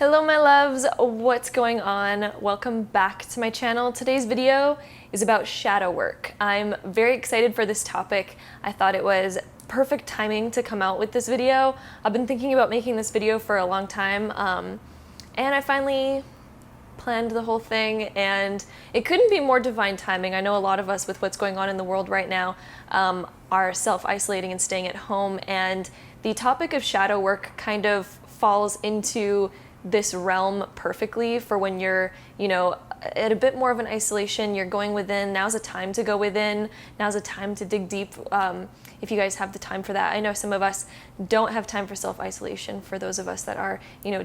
Hello my loves, what's going on? Welcome back to my channel. Today's video is about shadow work. I'm very excited for this topic. I thought it was perfect timing to come out with this video. I've been thinking about making this video for a long time, and I finally planned the whole thing, and it couldn't be more divine timing. I know a lot of us with what's going on in the world right now are self-isolating and staying at home, and the topic of shadow work kind of falls into this realm perfectly for when you're, at a bit more of an isolation, you're going within. Now's a time to go within. Now's a time to dig deep. If you guys have the time for that. I know some of us don't have time for self-isolation. For those of us that are,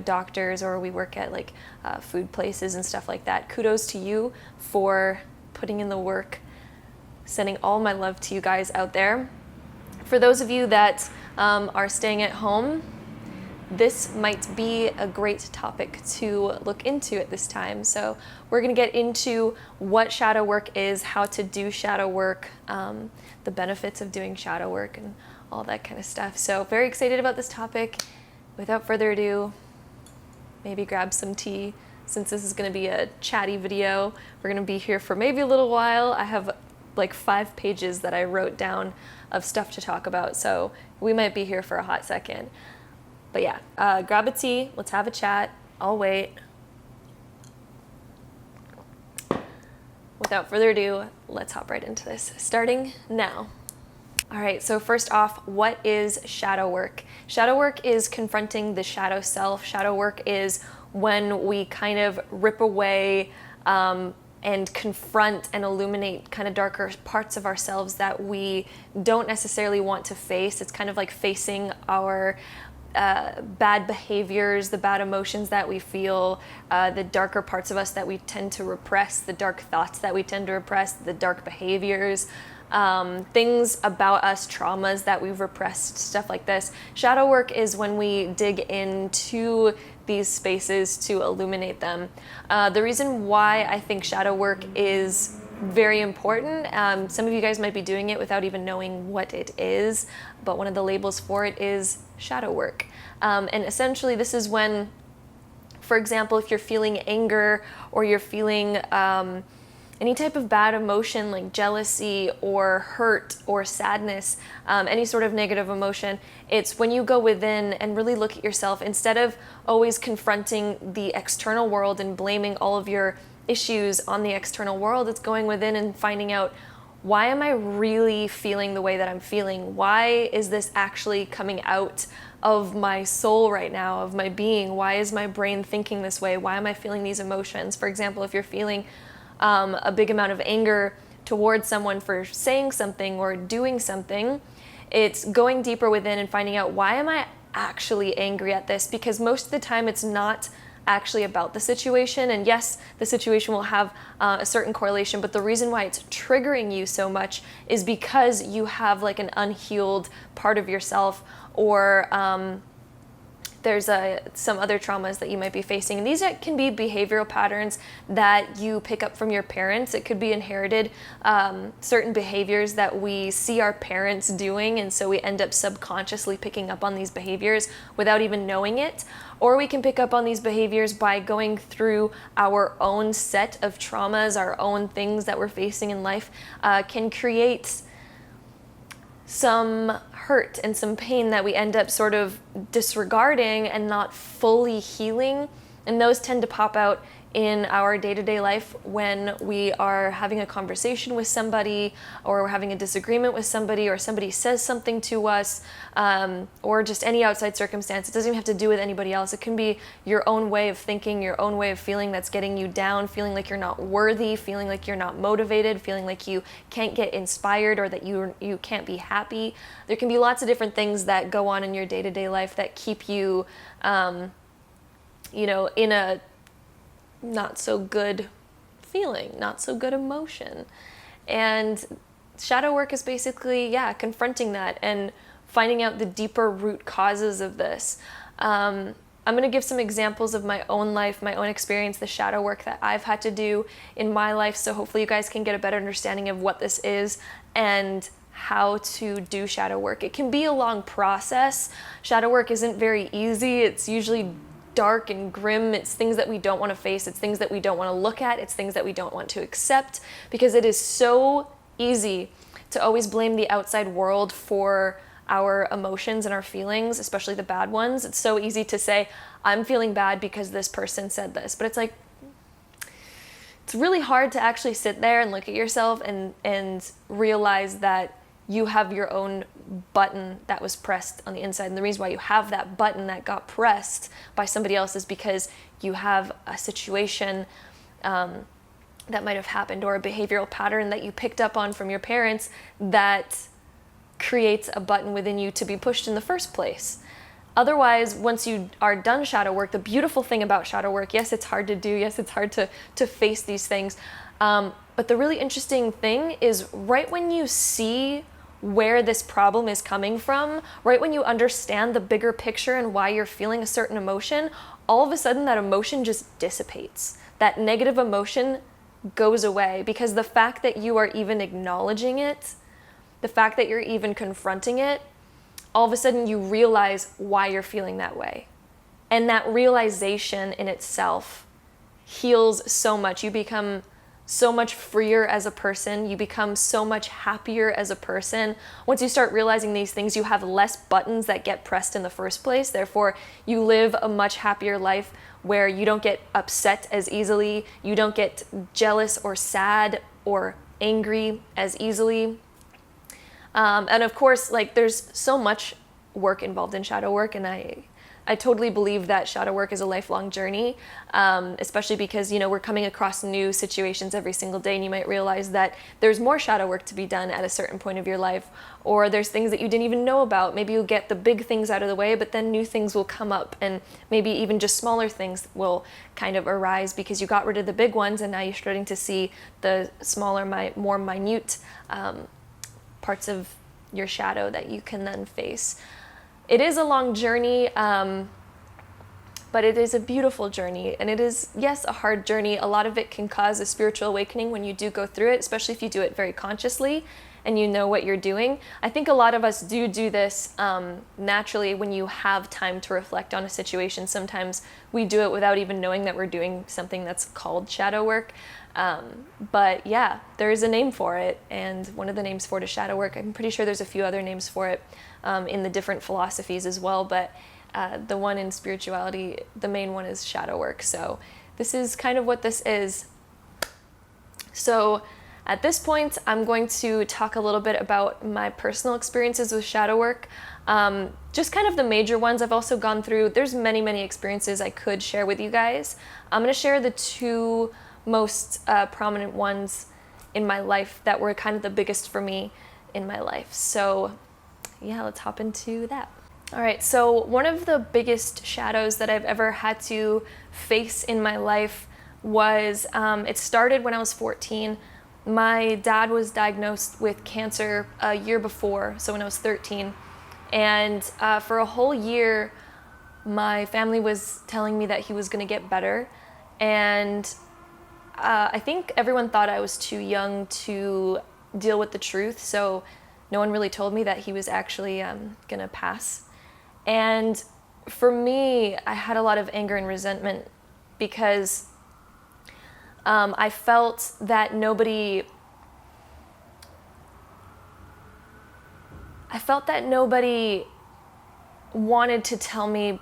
doctors, or we work at like food places and stuff like that, kudos to you for putting in the work. Sending all my love to you guys out there. For those of you that are staying at home, this might be a great topic to look into at this time. So we're going to get into what shadow work is, how to do shadow work, the benefits of doing shadow work, and all that kind of stuff. So very excited about this topic. Without further ado, maybe grab some tea. Since this is going to be a chatty video, we're going to be here for maybe a little while. I have like 5 pages that I wrote down of stuff to talk about, so we might be here for a hot second. But yeah, grab a tea, let's have a chat, I'll wait. Without further ado, let's hop right into this, starting now. All right, so first off, what is shadow work? Shadow work is confronting the shadow self. Shadow work is when we kind of rip away and confront and illuminate kind of darker parts of ourselves that we don't necessarily want to face. It's kind of like facing our bad behaviors, the bad emotions that we feel, the darker parts of us that we tend to repress, the dark thoughts that we tend to repress, the dark behaviors, things about us, traumas that we've repressed, stuff like this. Shadow work is when we dig into these spaces to illuminate them. The reason why I think shadow work is very important, some of you guys might be doing it without even knowing what it is, but one of the labels for it is shadow work. And essentially this is when, for example, if you're feeling anger or you're feeling any type of bad emotion like jealousy or hurt or sadness, any sort of negative emotion, it's when you go within and really look at yourself instead of always confronting the external world and blaming all of your issues on the external world. It's going within and finding out, why am I really feeling the way that I'm feeling? Why is this actually coming out of my soul right now, of my being? Why is my brain thinking this way? Why am I feeling these emotions? For example, if you're feeling a big amount of anger towards someone for saying something or doing something, it's going deeper within and finding out, why am I actually angry at this? Because most of the time it's not actually about the situation, and yes, the situation will have a certain correlation, but the reason why it's triggering you so much is because you have like an unhealed part of yourself, or there's some other traumas that you might be facing. And these can be behavioral patterns that you pick up from your parents. It could be inherited, certain behaviors that we see our parents doing, and so we end up subconsciously picking up on these behaviors without even knowing it. Or we can pick up on these behaviors by going through our own set of traumas, our own things that we're facing in life, can create some hurt and some pain that we end up sort of disregarding and not fully healing. And those tend to pop out in our day-to-day life when we are having a conversation with somebody, or we're having a disagreement with somebody, or somebody says something to us, or just any outside circumstance. It doesn't even have to do with anybody else. It can be your own way of thinking, your own way of feeling that's getting you down, feeling like you're not worthy, feeling like you're not motivated, feeling like you can't get inspired, or that you can't be happy. There can be lots of different things that go on in your day-to-day life that keep you, in a not so good feeling, not so good emotion. And shadow work is basically, confronting that and finding out the deeper root causes of this. I'm going to give some examples of my own life, my own experience, the shadow work that I've had to do in my life, so hopefully you guys can get a better understanding of what this is and how to do shadow work. It can be a long process. Shadow work isn't very easy. It's usually dark and grim. It's things that we don't want to face. It's things that we don't want to look at. It's things that we don't want to accept, because it is so easy to always blame the outside world for our emotions and our feelings, especially the bad ones. It's so easy to say, I'm feeling bad because this person said this. But it's like, it's really hard to actually sit there and look at yourself and realize that you have your own button that was pressed on the inside. And the reason why you have that button that got pressed by somebody else is because you have a situation that might have happened, or a behavioral pattern that you picked up on from your parents that creates a button within you to be pushed in the first place. Otherwise, once you are done shadow work, the beautiful thing about shadow work, yes, it's hard to do, yes, it's hard to face these things, but the really interesting thing is right when you see where this problem is coming from, right when you understand the bigger picture and why you're feeling a certain emotion, all of a sudden that emotion just dissipates. That negative emotion goes away, because the fact that you are even acknowledging it, the fact that you're even confronting it, all of a sudden you realize why you're feeling that way. And that realization in itself heals so much. You become so much freer as a person. You become so much happier as a person. Once you start realizing these things, you have less buttons that get pressed in the first place. Therefore, you live a much happier life where you don't get upset as easily. You don't get jealous or sad or angry as easily. And of course, like, there's so much work involved in shadow work, and I totally believe that shadow work is a lifelong journey, especially because, we're coming across new situations every single day, and you might realize that there's more shadow work to be done at a certain point of your life, or there's things that you didn't even know about. Maybe you'll get the big things out of the way, but then new things will come up, and maybe even just smaller things will kind of arise because you got rid of the big ones, and now you're starting to see the smaller, more minute parts of your shadow that you can then face. It is a long journey, but it is a beautiful journey, and it is, yes, a hard journey. A lot of it can cause a spiritual awakening when you do go through it, especially if you do it very consciously and you know what you're doing. I think a lot of us do this naturally when you have time to reflect on a situation. Sometimes we do it without even knowing that we're doing something that's called shadow work. But yeah, there is a name for it, and one of the names for it is shadow work. I'm pretty sure there's a few other names for it in the different philosophies as well, but the one in spirituality, the main one is shadow work. So this is kind of what this is. So at this point, I'm going to talk a little bit about my personal experiences with shadow work. Just kind of the major ones. I've also gone through, there's many, many experiences I could share with you guys. I'm going to share the two most prominent ones in my life that were kind of the biggest for me in my life. So yeah, let's hop into that. All right, so one of the biggest shadows that I've ever had to face in my life was, it started when I was 14. My dad was diagnosed with cancer a year before, so when I was 13. And for a whole year, my family was telling me that he was gonna get better. And I think everyone thought I was too young to deal with the truth, so no one really told me that he was actually gonna pass. And for me, I had a lot of anger and resentment because I felt that nobody wanted to tell me,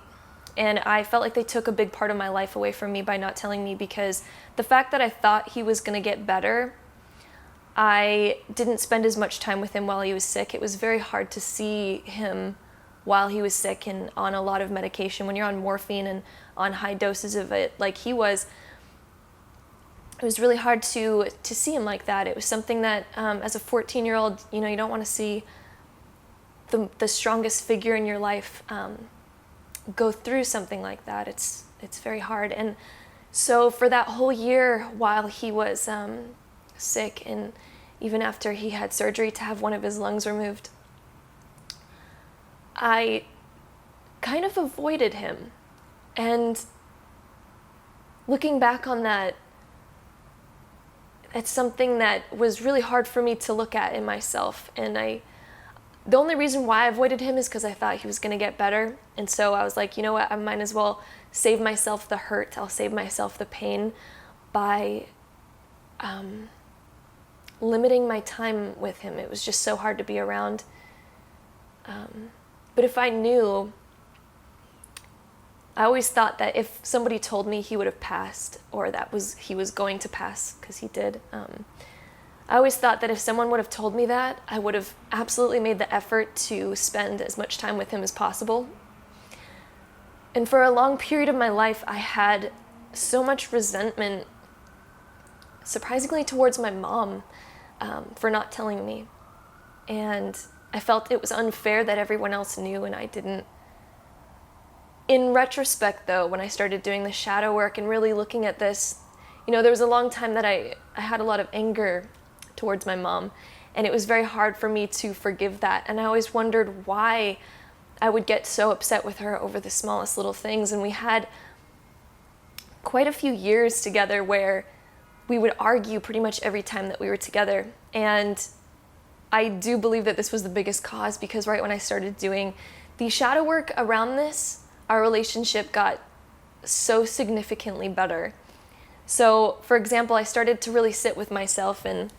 and I felt like they took a big part of my life away from me by not telling me, because the fact that I thought he was gonna get better, I didn't spend as much time with him while he was sick. It was very hard to see him while he was sick and on a lot of medication. When you're on morphine and on high doses of it, like he was, it was really hard to see him like that. It was something that, as a 14-year-old, you don't want to see the strongest figure in your life go through something like that. It's very hard. And so for that whole year while he was sick, and even after he had surgery to have one of his lungs removed, I kind of avoided him. And looking back on that, it's something that was really hard for me to look at in myself. And The only reason why I avoided him is because I thought he was going to get better. And so I was like, you know what, I might as well save myself the hurt. I'll save myself the pain by limiting my time with him. It was just so hard to be around. But if I knew, I always thought that if somebody told me he would have passed, or he was going to pass, because he did, I always thought that if someone would have told me that, I would have absolutely made the effort to spend as much time with him as possible. And for a long period of my life, I had so much resentment, surprisingly, towards my mom for not telling me. And I felt it was unfair that everyone else knew and I didn't. In retrospect, though, when I started doing the shadow work and really looking at this, there was a long time that I had a lot of anger towards my mom, and it was very hard for me to forgive that. And I always wondered why I would get so upset with her over the smallest little things. And we had quite a few years together where we would argue pretty much every time that we were together. And I do believe that this was the biggest cause, because right when I started doing the shadow work around this, our relationship got so significantly better. So, for example, I started to really sit with myself, and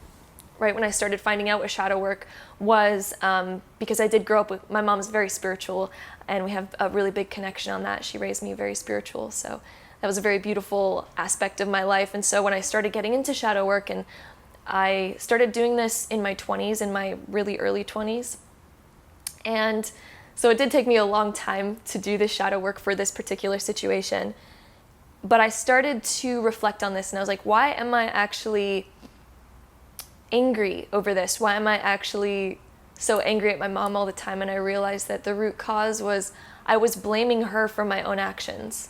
right when I started finding out what shadow work was, because I did grow up with, my mom's very spiritual, and we have a really big connection on that. She raised me very spiritual, so that was a very beautiful aspect of my life. And so when I started getting into shadow work, and I started doing this in my 20s, in my really early 20s, and so it did take me a long time to do this shadow work for this particular situation. But I started to reflect on this, and I was like, why am I actually angry over this? Why am I actually so angry at my mom all the time? And I realized that the root cause was I was blaming her for my own actions.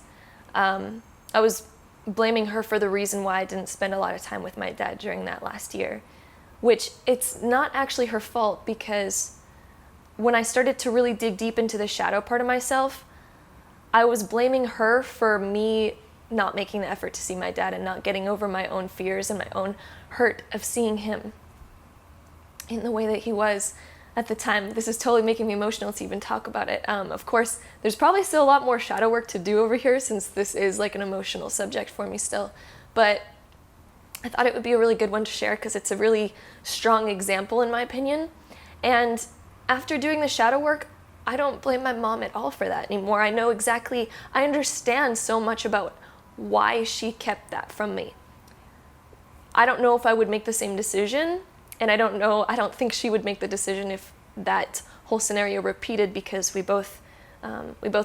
I was blaming her for the reason why I didn't spend a lot of time with my dad during that last year, which it's not actually her fault, because when I started to really dig deep into the shadow part of myself, I was blaming her for me not making the effort to see my dad and not getting over my own fears and my own hurt of seeing him in the way that he was at the time. This is totally making me emotional to even talk about it. Of course, there's probably still a lot more shadow work to do over here, since this is like an emotional subject for me still. But I thought it would be a really good one to share, because it's a really strong example in my opinion. And after doing the shadow work, I don't blame my mom at all for that anymore. I understand so much about why she kept that from me. I don't know if I would make the same decision, and I don't think she would make the decision if that whole scenario repeated, because we both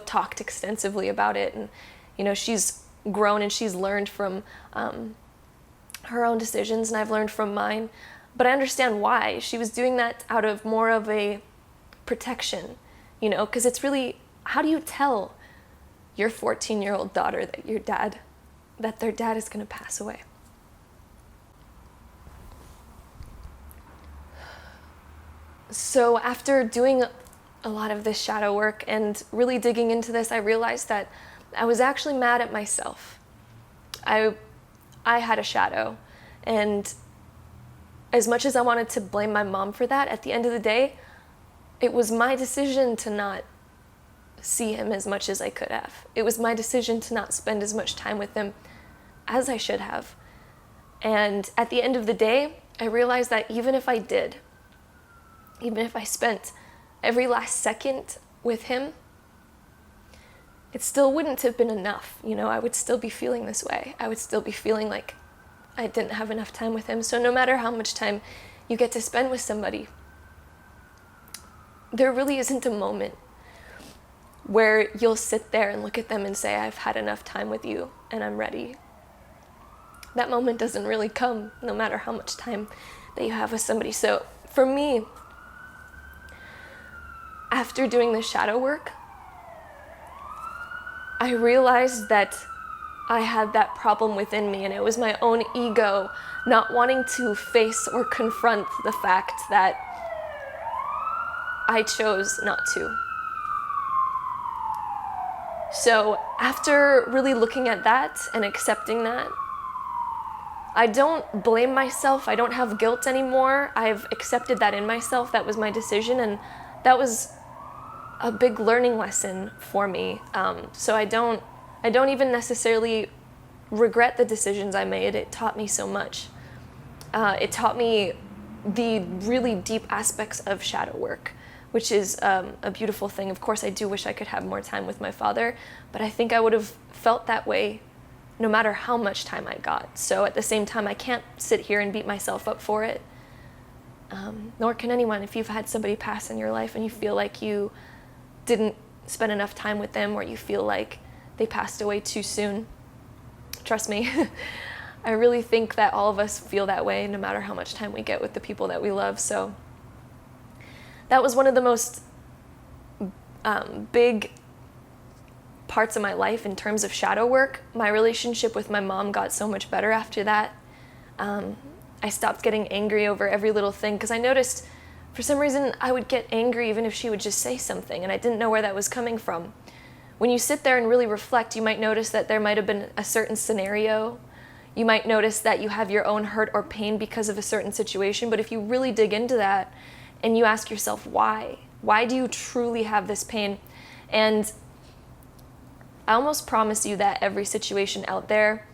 talked extensively about it, and she's grown and she's learned from her own decisions, and I've learned from mine. But I understand why she was doing that, out of more of a protection, because it's really, how do you tell your 14-year-old daughter that their dad is going to pass away? So after doing a lot of this shadow work and really digging into this, I realized that I was actually mad at myself. I had a shadow, and as much as I wanted to blame my mom for that, at the end of the day, it was my decision to not see him as much as I could have. It was my decision to not spend as much time with him as I should have. And at the end of the day, I realized that even if I spent every last second with him, it still wouldn't have been enough. I would still be feeling this way. I would still be feeling like I didn't have enough time with him. So no matter how much time you get to spend with somebody, there really isn't a moment where you'll sit there and look at them and say, I've had enough time with you and I'm ready. That moment doesn't really come, no matter how much time that you have with somebody. So for me, after doing the shadow work, I realized that I had that problem within me, and it was my own ego not wanting to face or confront the fact that I chose not to. So after really looking at that and accepting that, I don't blame myself. I don't have guilt anymore. I've accepted that in myself. That was my decision, and that was a big learning lesson for me. So I don't even necessarily regret the decisions I made. It taught me so much. It taught me the really deep aspects of shadow work, which is a beautiful thing. Of course, I do wish I could have more time with my father, but I think I would have felt that way no matter how much time I got. So at the same time, I can't sit here and beat myself up for it. Nor can anyone. If you've had somebody pass in your life and you feel like you didn't spend enough time with them, or you feel like they passed away too soon, trust me, I really think that all of us feel that way no matter how much time we get with the people that we love. So that was one of the most big parts of my life in terms of shadow work. My relationship with my mom got so much better after that. I stopped getting angry over every little thing, because I noticed for some reason I would get angry even if she would just say something, and I didn't know where that was coming from. When you sit there and really reflect, you might notice that there might have been a certain scenario. You might notice that you have your own hurt or pain because of a certain situation, but if you really dig into that and you ask yourself, why do you truly have this pain? And I almost promise you that every situation out there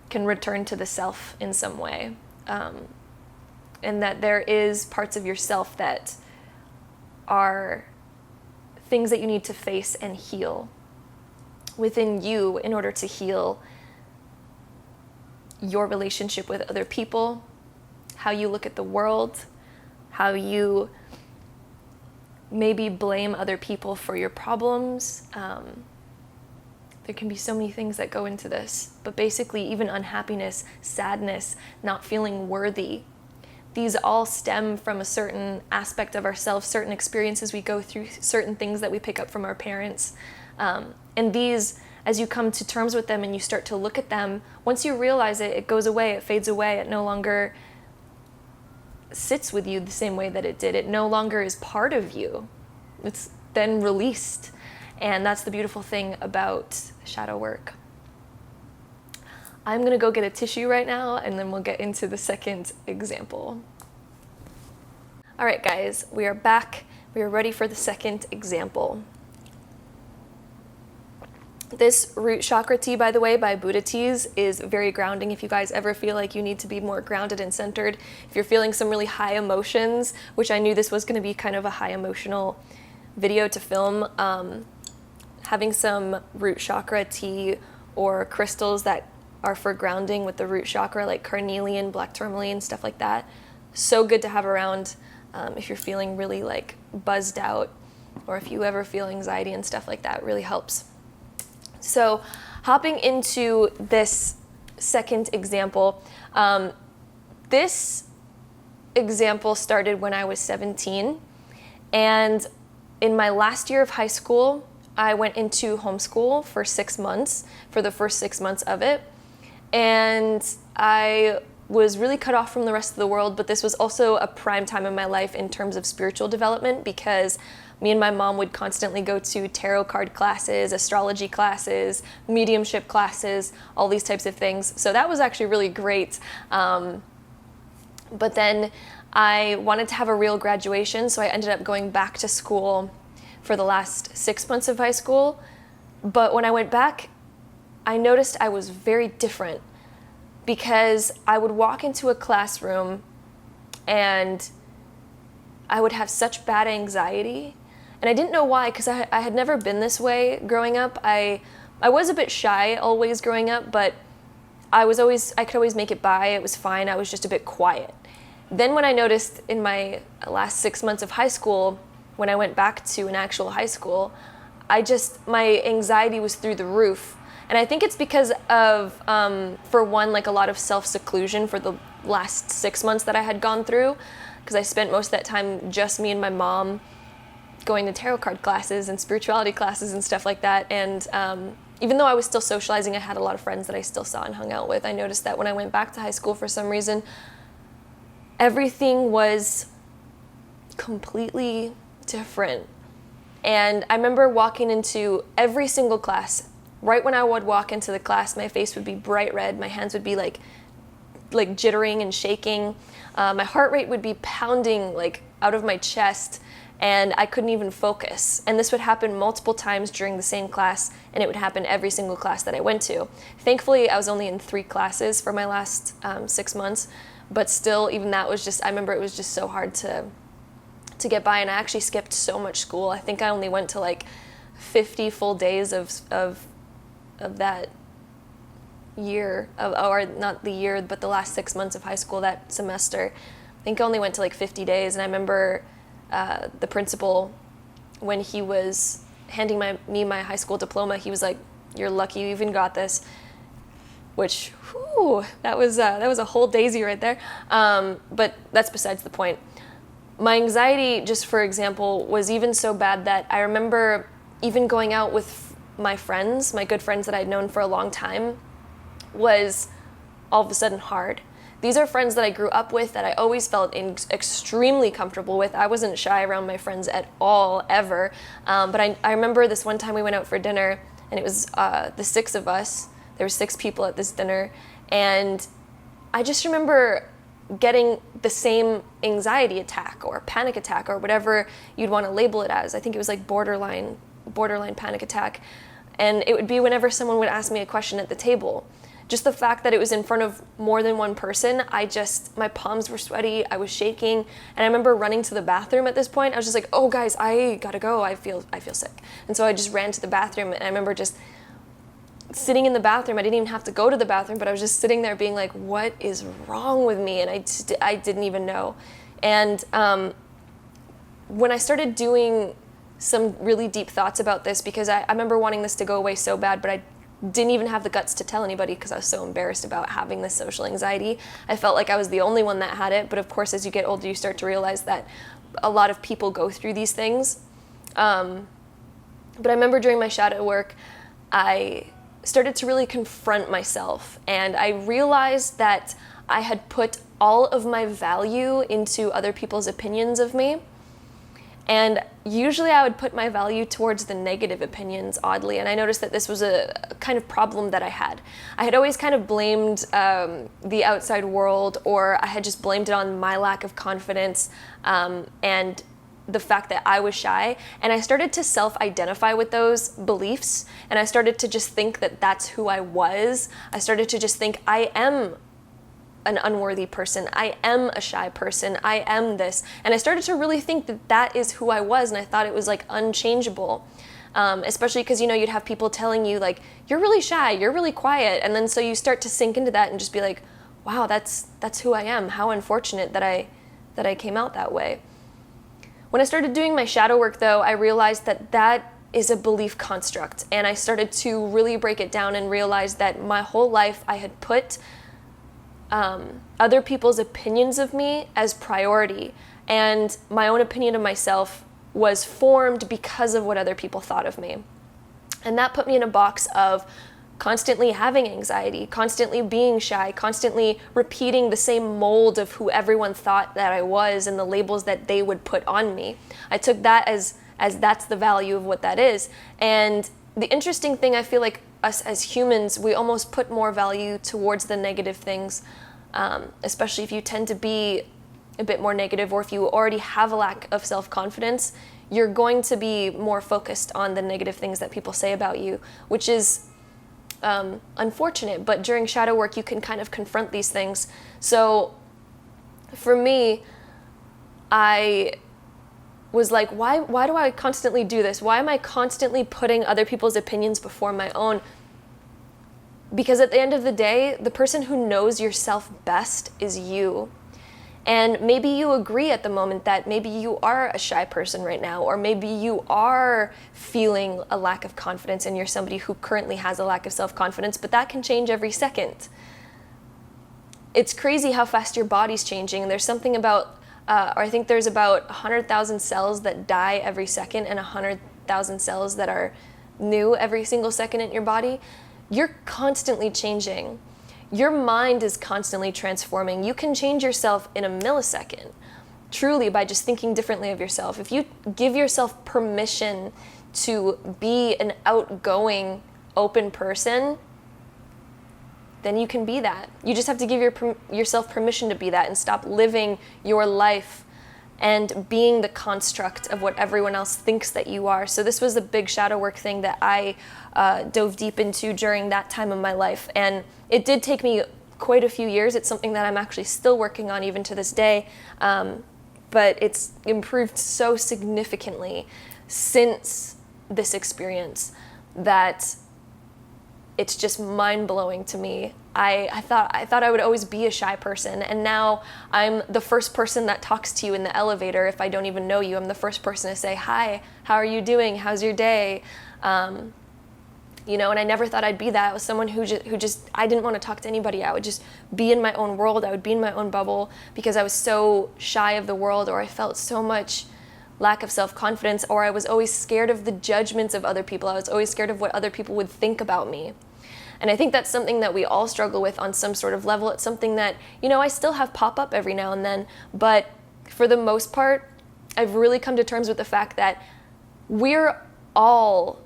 can return to the self in some way. And that there is parts of yourself that are things that you need to face and heal within you in order to heal your relationship with other people, how you look at the world, how you maybe blame other people for your problems. There can be so many things that go into this, but basically even unhappiness, sadness, not feeling worthy, these all stem from a certain aspect of ourselves, certain experiences we go through, certain things that we pick up from our parents. And these, as you come to terms with them and you start to look at them, once you realize it, it goes away, it fades away, it no longer sits with you the same way that it did. It no longer is part of you. It's then released. And that's the beautiful thing about shadow work. I'm gonna go get a tissue right now, and then we'll get into the second example. All right, guys, we are back. We are ready for the second example. This root chakra tea, by the way, by Buddha Teas, is very grounding. If you guys ever feel like you need to be more grounded and centered, if you're feeling some really high emotions, which I knew this was gonna be kind of a high emotional video to film, having some root chakra tea or crystals that are for grounding with the root chakra, like carnelian, black tourmaline, stuff like that. So good to have around if you're feeling really like buzzed out, or if you ever feel anxiety and stuff like that, really helps. So hopping into this second example, this example started when I was 17, and in my last year of high school, I went into homeschool for 6 months, for the first 6 months of it. And I was really cut off from the rest of the world, but this was also a prime time in my life in terms of spiritual development, because me and my mom would constantly go to tarot card classes, astrology classes, mediumship classes, all these types of things. So that was actually really great. But then I wanted to have a real graduation, so I ended up going back to school for the last 6 months of high school. But when I went back, I noticed I was very different, because I would walk into a classroom and I would have such bad anxiety. And I didn't know why, because I had never been this way growing up. I was a bit shy always growing up, but I could always make it by. It was fine. I was just a bit quiet. Then when I noticed in my last 6 months of high school, when I went back to an actual high school, my anxiety was through the roof. And I think it's because of, for one, like a lot of self-seclusion for the last 6 months that I had gone through, because I spent most of that time just me and my mom going to tarot card classes and spirituality classes and stuff like that. And even though I was still socializing, I had a lot of friends that I still saw and hung out with. I noticed that when I went back to high school, for some reason, everything was completely different. And I remember walking into every single class. Right when I would walk into the class, my face would be bright red, my hands would be like jittering and shaking, my heart rate would be pounding like out of my chest, and I couldn't even focus. And this would happen multiple times during the same class, and it would happen every single class that I went to. Thankfully, I was only in 3 classes for my last 6 months, but still, even that was just, I remember it was just so hard to get by, and I actually skipped so much school. I think I only went to like 50 full days of that year, or not the year, but the last 6 months of high school that semester. I think I only went to like 50 days, and I remember the principal, when he was handing me my high school diploma, he was like, "You're lucky you even got this," which, whew, that was a whole daisy right there. But that's besides the point. My anxiety, just for example, was even so bad that I remember even going out with my friends, my good friends that I'd known for a long time, was all of a sudden hard. These are friends that I grew up with, that I always felt extremely comfortable with. I wasn't shy around my friends at all, ever. But I remember this one time we went out for dinner, and it was the 6 of us. There were 6 people at this dinner, and I just remember getting the same anxiety attack or panic attack or whatever you'd want to label it as. I think it was like borderline panic attack. And it would be whenever someone would ask me a question at the table. Just the fact that it was in front of more than one person, my palms were sweaty, I was shaking, and I remember running to the bathroom at this point. I was just like, "Oh guys, I gotta go, I feel sick." And so I just ran to the bathroom, and I remember just sitting in the bathroom. I didn't even have to go to the bathroom, but I was just sitting there being like, what is wrong with me? And I didn't even know. And when I started doing some really deep thoughts about this, because I remember wanting this to go away so bad, but I didn't even have the guts to tell anybody because I was so embarrassed about having this social anxiety. I felt like I was the only one that had it, but of course, as you get older, you start to realize that a lot of people go through these things. But I remember during my shadow work, I started to really confront myself, and I realized that I had put all of my value into other people's opinions of me. And usually I would put my value towards the negative opinions, oddly, and I noticed that this was a kind of problem that I had. I had always kind of blamed the outside world, or I had just blamed it on my lack of confidence and the fact that I was shy, and I started to self-identify with those beliefs, and I started to just think that that's who I was. I started to just think, I am an unworthy person, I am a shy person, I am this. And I started to really think that that is who I was, and I thought it was like unchangeable. Especially because, you know, you'd have people telling you like, you're really shy, you're really quiet, and then so you start to sink into that and just be like, wow, that's who I am. How unfortunate that I came out that way. When I started doing my shadow work, though, I realized that that is a belief construct, and I started to really break it down and realize that my whole life I had put other people's opinions of me as priority, and my own opinion of myself was formed because of what other people thought of me. And that put me in a box of constantly having anxiety, constantly being shy, constantly repeating the same mold of who everyone thought that I was and the labels that they would put on me. I took that as that's the value of what that is. And the interesting thing, I feel like us as humans, we almost put more value towards the negative things, especially if you tend to be a bit more negative, or if you already have a lack of self-confidence, you're going to be more focused on the negative things that people say about you, which is unfortunate. But during shadow work, you can kind of confront these things. So for me, I was like, why do I constantly do this? Why am I constantly putting other people's opinions before my own? Because at the end of the day, the person who knows yourself best is you. And maybe you agree at the moment that maybe you are a shy person right now, or maybe you are feeling a lack of confidence and you're somebody who currently has a lack of self-confidence, but that can change every second. It's crazy how fast your body's changing, and there's something about, or I think there's about 100,000 cells that die every second and 100,000 cells that are new every single second in your body. You're constantly changing. Your mind is constantly transforming. You can change yourself in a millisecond, truly, by just thinking differently of yourself. If you give yourself permission to be an outgoing, open person, then you can be that. You just have to give yourself permission to be that and stop living your life and being the construct of what everyone else thinks that you are. So this was a big shadow work thing that I dove deep into during that time of my life. And it did take me quite a few years. It's something that I'm actually still working on even to this day. But it's improved so significantly since this experience that it's just mind-blowing to me. I thought I would always be a shy person, and now I'm the first person that talks to you in the elevator if I don't even know you. I'm the first person to say, hi, how are you doing? How's your day? You know, and I never thought I'd be that. I was someone who just, I didn't want to talk to anybody. I would just be in my own world. I would be in my own bubble because I was so shy of the world, or I felt so much lack of self-confidence, or I was always scared of the judgments of other people. I was always scared of what other people would think about me. And I think that's something that we all struggle with on some sort of level. It's something that, you know, I still have pop up every now and then, but for the most part, I've really come to terms with the fact that we're all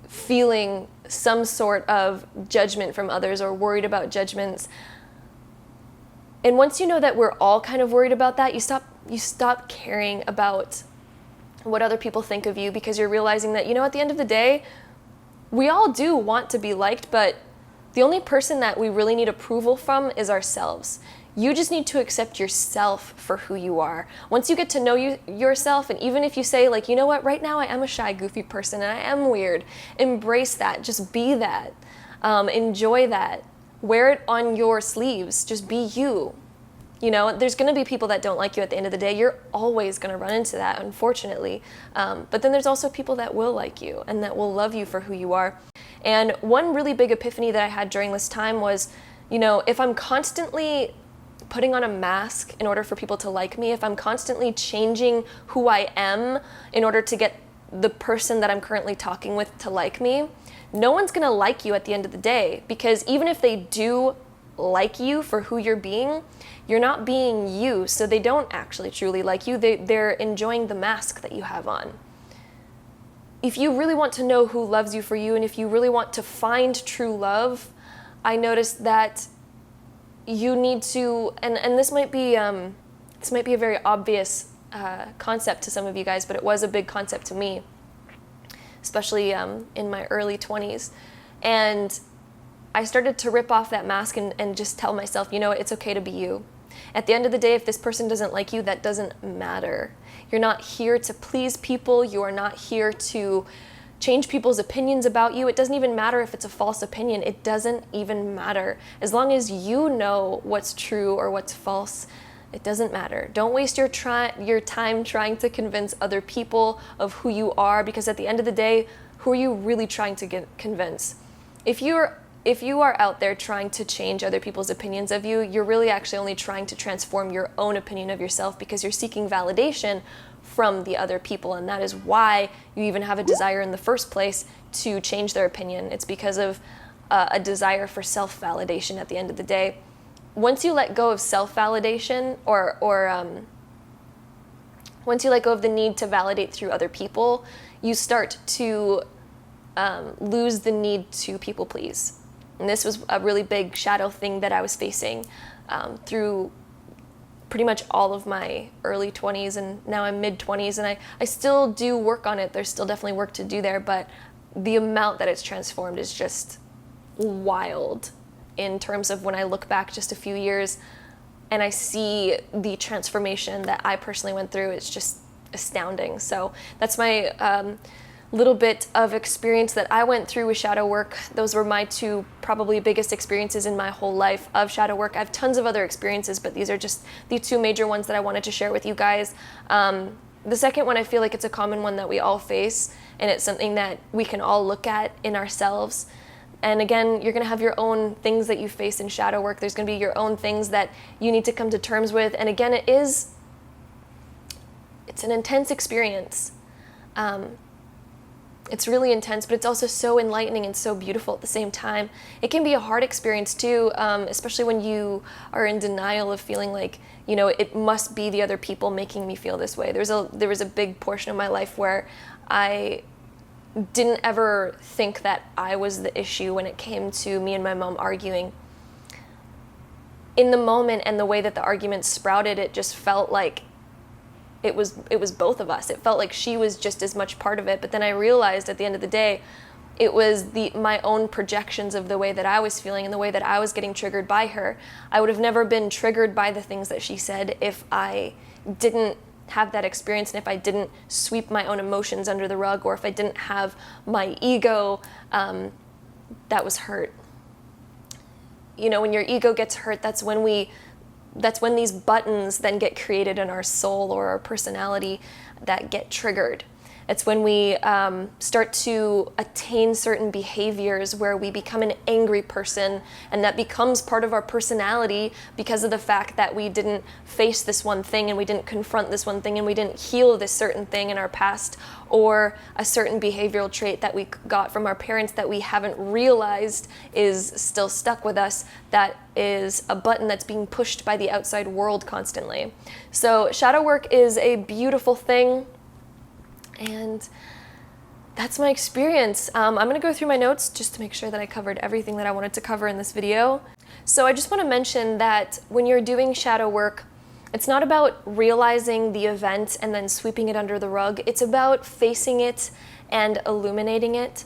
feeling some sort of judgment from others or worried about judgments. And once you know that we're all kind of worried about that, you stop caring about what other people think of you, because you're realizing that, you know, at the end of the day, we all do want to be liked, but the only person that we really need approval from is ourselves. You just need to accept yourself for who you are. Once you get to know yourself, and even if you say, like, you know what, right now I am a shy, goofy person and I am weird, embrace that. Just be that. Enjoy that. Wear it on your sleeves. Just be you. You know, there's going to be people that don't like you at the end of the day. You're always going to run into that, unfortunately. But then there's also people that will like you and that will love you for who you are. And one really big epiphany that I had during this time was, you know, if I'm constantly putting on a mask in order for people to like me, if I'm constantly changing who I am in order to get the person that I'm currently talking with to like me, no one's going to like you at the end of the day. Because even if they do like you for who you're not being you, so they don't actually truly like you. They're enjoying the mask that you have on. If you really want to know who loves you for you, and if you really want to find true love, I noticed that you need to, and this might be a very obvious concept to some of you guys, but it was a big concept to me, especially in my early 20s. And I started to rip off that mask and just tell myself, you know, it's okay to be you. At the end of the day, if this person doesn't like you, that doesn't matter. You're not here to please people. You are not here to change people's opinions about you. It doesn't even matter if it's a false opinion. It doesn't even matter. As long as you know what's true or what's false, it doesn't matter. Don't waste your time trying to convince other people of who you are, because at the end of the day, who are you really trying to convince? If you are out there trying to change other people's opinions of you, you're really actually only trying to transform your own opinion of yourself, because you're seeking validation from the other people, and that is why you even have a desire in the first place to change their opinion. It's because of a desire for self-validation at the end of the day. Once you let go of self-validation, or once you let go of the need to validate through other people, you start to lose the need to people please. And this was a really big shadow thing that I was facing through pretty much all of my early 20s, and now I'm mid-20s, and I still do work on it. There's still definitely work to do there, but the amount that it's transformed is just wild in terms of when I look back just a few years and I see the transformation that I personally went through. It's just astounding. So that's my little bit of experience that I went through with shadow work. Those were my two probably biggest experiences in my whole life of shadow work. I have tons of other experiences, but these are just the two major ones that I wanted to share with you guys. The second one, I feel like it's a common one that we all face, and it's something that we can all look at in ourselves. And again, you're going to have your own things that you face in shadow work. There's going to be your own things that you need to come to terms with. And again, it's an intense experience. It's really intense, but it's also so enlightening and so beautiful at the same time. It can be a hard experience too, especially when you are in denial of feeling like, you know, it must be the other people making me feel this way. There was a big portion of my life where I didn't ever think that I was the issue when it came to me and my mom arguing. In the moment and the way that the argument sprouted, it just felt like it was both of us. It felt like she was just as much part of it. But then I realized at the end of the day, it was my own projections of the way that I was feeling and the way that I was getting triggered by her. I would have never been triggered by the things that she said if I didn't have that experience, and if I didn't sweep my own emotions under the rug, or if I didn't have my ego that was hurt. You know, when your ego gets hurt, that's when these buttons then get created in our soul or our personality that get triggered. It's when we start to attain certain behaviors where we become an angry person, and that becomes part of our personality because of the fact that we didn't face this one thing, and we didn't confront this one thing, and we didn't heal this certain thing in our past, or a certain behavioral trait that we got from our parents that we haven't realized is still stuck with us. That is a button that's being pushed by the outside world constantly. So shadow work is a beautiful thing. And that's my experience. I'm going to go through my notes just to make sure that I covered everything that I wanted to cover in this video. So I just want to mention that when you're doing shadow work, it's not about realizing the event and then sweeping it under the rug. It's about facing it and illuminating it.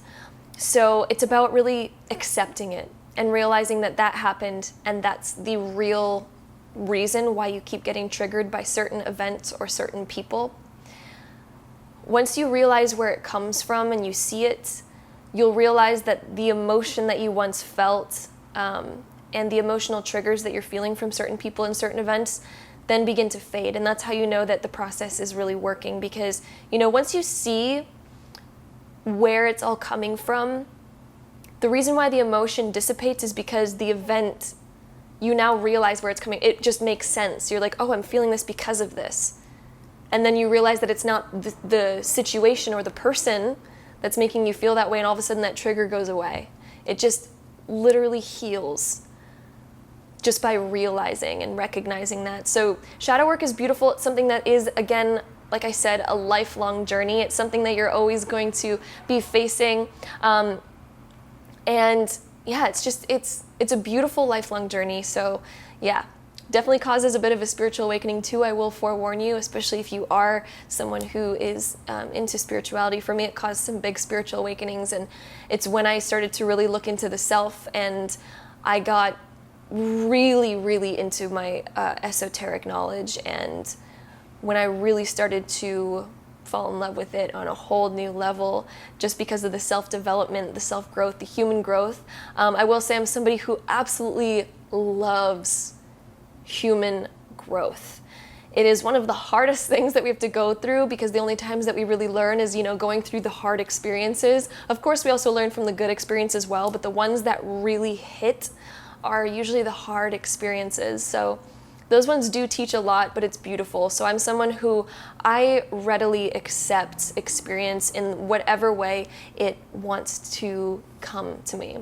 So it's about really accepting it and realizing that that happened, and that's the real reason why you keep getting triggered by certain events or certain people. Once you realize where it comes from and you see it, you'll realize that the emotion that you once felt and the emotional triggers that you're feeling from certain people and certain events then begin to fade. And that's how you know that the process is really working, because, you know, once you see where it's all coming from, the reason why the emotion dissipates is because the event, you now realize where it's coming. It just makes sense. You're like, oh, I'm feeling this because of this. And then you realize that it's not the situation or the person that's making you feel that way, and all of a sudden that trigger goes away. It just literally heals just by realizing and recognizing that. So shadow work is beautiful. It's something that is, again, like I said, a lifelong journey. It's something that you're always going to be facing. And yeah, it's a beautiful lifelong journey. So yeah. Definitely causes a bit of a spiritual awakening too, I will forewarn you, especially if you are someone who is into spirituality. For me, it caused some big spiritual awakenings, and it's when I started to really look into the self, and I got really, really into my esoteric knowledge, and when I really started to fall in love with it on a whole new level, just because of the self-development, the self-growth, the human growth. I will say I'm somebody who absolutely loves human growth. It is one of the hardest things that we have to go through, because the only times that we really learn is, you know, going through the hard experiences. Of course, we also learn from the good experience as well, but the ones that really hit are usually the hard experiences. So those ones do teach a lot, but it's beautiful. So I'm someone who I readily accept experience in whatever way it wants to come to me.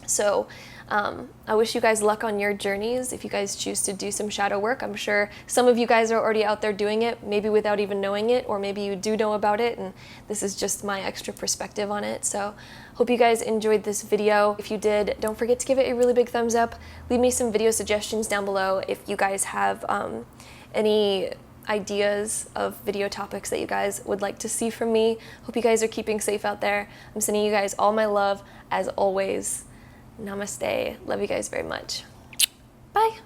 So I wish you guys luck on your journeys if you guys choose to do some shadow work. I'm sure some of you guys are already out there doing it, maybe without even knowing it, or maybe you do know about it, and this is just my extra perspective on it. So hope you guys enjoyed this video. If you did, don't forget to give it a really big thumbs up. Leave me some video suggestions down below if you guys have any ideas of video topics that you guys would like to see from me. Hope you guys are keeping safe out there. I'm sending you guys all my love, as always. Namaste. Love you guys very much. Bye.